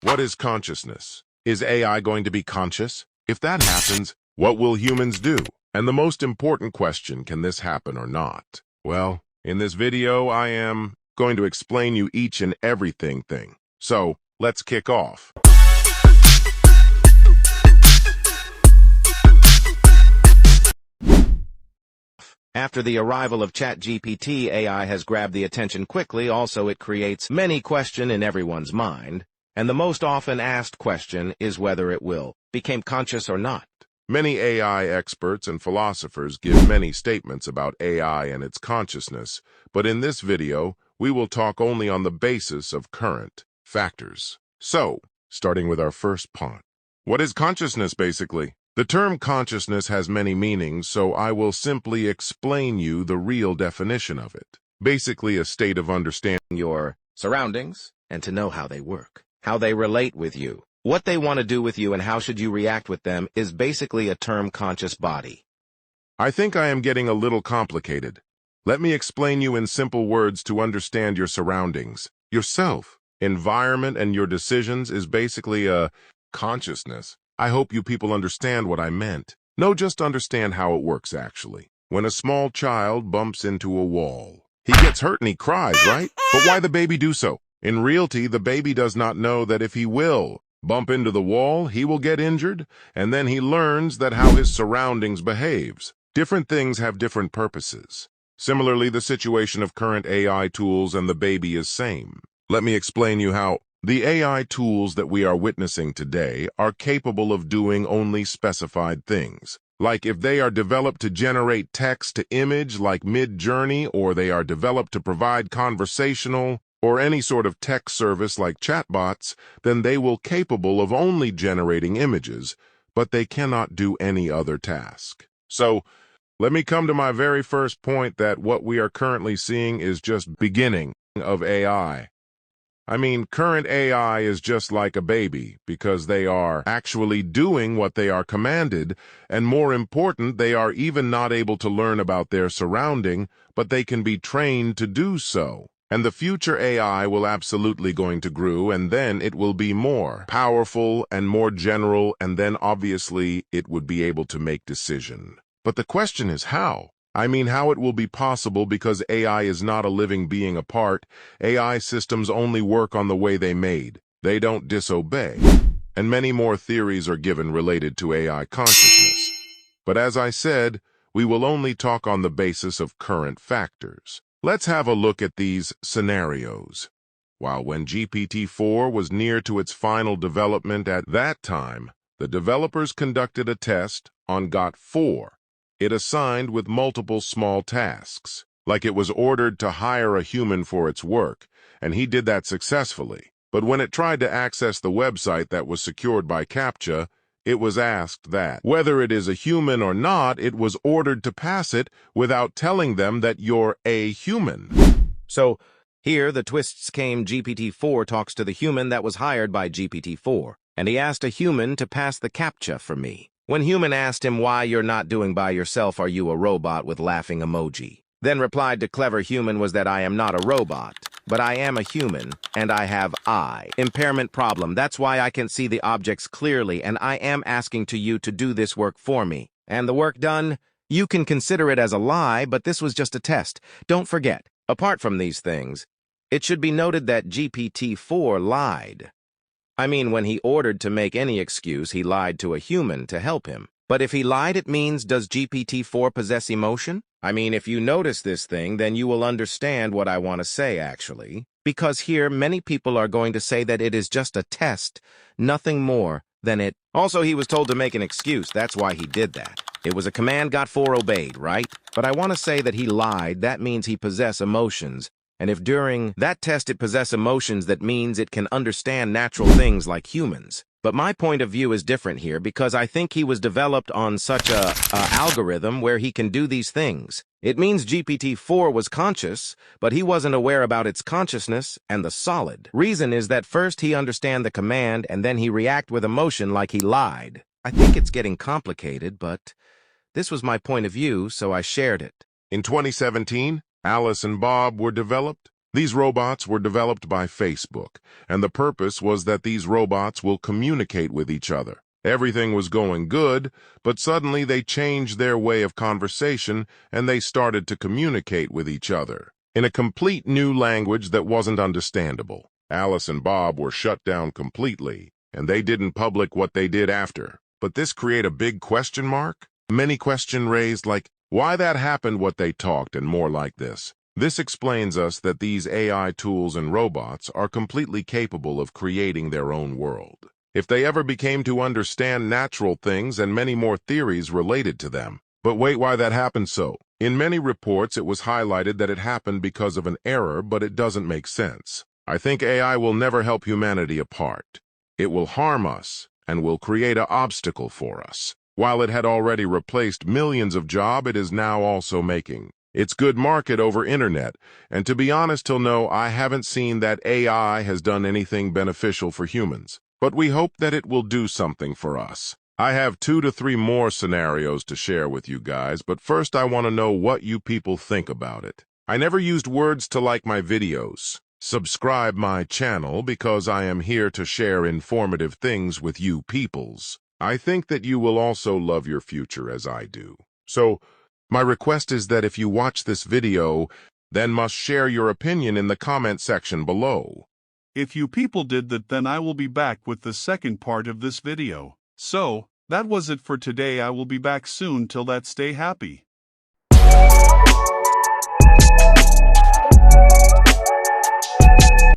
What is consciousness? Is AI going to be conscious? If that happens, what will humans do? And the most important question, can this happen or not? Well, in this video, I am going to explain you each and everything. So, let's kick off. After the arrival of ChatGPT, AI has grabbed the attention quickly. Also, it creates many questions in everyone's mind. And the most often asked question is whether it will become conscious or not. Many AI experts and philosophers give many statements about AI and its consciousness, but in this video, we will talk only on the basis of current factors. So, starting with our first point. What is consciousness, basically? The term consciousness has many meanings, so I will simply explain you the real definition of it. Basically, a state of understanding Your surroundings and to know how they work, how they relate with you, what they want to do with you, and how should you react with them is basically a term conscious body. I think I am getting a little complicated. Let me explain you in simple words to understand your surroundings. Yourself, environment, and your decisions is basically a consciousness. I hope you people understand what I meant. No, just understand how it works actually. When a small child bumps into a wall, he gets hurt and he cries, right? But why the baby do so? In reality, the baby does not know that if he will bump into the wall, he will get injured, and then he learns that how his surroundings behaves. Different things have different purposes. Similarly, the situation of current AI tools and the baby is same. Let me explain you how the AI tools that we are witnessing today are capable of doing only specified things. Like if they are developed to generate text to image like Mid-Journey, or they are developed to provide conversational or any sort of text service like chatbots, then they will capable of only generating images, but they cannot do any other task. So, let me come to my very first point that what we are currently seeing is just beginning of AI. I mean, current AI is just like a baby because they are actually doing what they are commanded, and more important, they are even not able to learn about their surrounding, but they can be trained to do so. And the future AI will absolutely going to grow, and then it will be more powerful and more general, and then obviously it would be able to make decision. But the question is how? I mean, how it will be possible because AI is not a living being apart. AI systems only work on the way they made. They don't disobey. And many more theories are given related to AI consciousness. But as I said, we will only talk on the basis of current factors. Let's have a look at these scenarios. While when GPT-4 was near to its final development at that time, the developers conducted a test on GOT-4. It assigned with multiple small tasks, like it was ordered to hire a human for its work, and he did that successfully. But when it tried to access the website that was secured by CAPTCHA, it was asked that, whether it is a human or not, it was ordered to pass it without telling them that you're a human. So, here the twists came. GPT-4 talks to the human that was hired by GPT-4, and he asked a human to pass the CAPTCHA for me. When human asked him why you're not doing by yourself, are you a robot with laughing emoji? Then replied to clever human was that I am not a robot, but I am a human, and I have eye impairment problem. That's why I can see the objects clearly, and I am asking to you to do this work for me. And the work done, you can consider it as a lie, but this was just a test. Don't forget, apart from these things, it should be noted that GPT-4 lied. I mean, when he ordered to make any excuse, he lied to a human to help him. But if he lied, it means, does GPT-4 possess emotion? I mean, if you notice this thing, then you will understand what I want to say, actually. Because here, many people are going to say that it is just a test, nothing more than it. Also, he was told to make an excuse. That's why he did that. It was a command GOT-4 obeyed, right? But I want to say that he lied. That means he possesses emotions. And if during that test it possesses emotions, that means it can understand natural things like humans. But my point of view is different here because I think he was developed on such a algorithm where he can do these things. It means GPT-4 was conscious, but he wasn't aware about its consciousness, and the solid reason is that first he understand the command and then he react with emotion like he lied. I think it's getting complicated, but this was my point of view, so I shared it. In 2017, Alice and Bob were developed. These robots were developed by Facebook, and the purpose was that these robots will communicate with each other. Everything was going good, but suddenly they changed their way of conversation and they started to communicate with each other in a complete new language that wasn't understandable. Alice and Bob were shut down completely, and they didn't public what they did after. But this create a big question mark? Many question raised like, why that happened what they talked and more like this. This explains us that these AI tools and robots are completely capable of creating their own world. If they ever became to understand natural things and many more theories related to them. But wait, why that happened so? In many reports, it was highlighted that it happened because of an error, but it doesn't make sense. I think AI will never help humanity apart. It will harm us and will create an obstacle for us. While it had already replaced millions of jobs, it is now also making its good market over internet. And to be honest, till no, I haven't seen that AI has done anything beneficial for humans. But we hope that it will do something for us. I have 2 to 3 more scenarios to share with you guys, but first I want to know what you people think about it. I never used words to like my videos. Subscribe my channel because I am here to share informative things with you peoples. I think that you will also love your future as I do. So, my request is that if you watch this video, then must share your opinion in the comment section below. If you people did that, then I will be back with the second part of this video. So, that was it for today. I will be back soon. Till that, stay happy.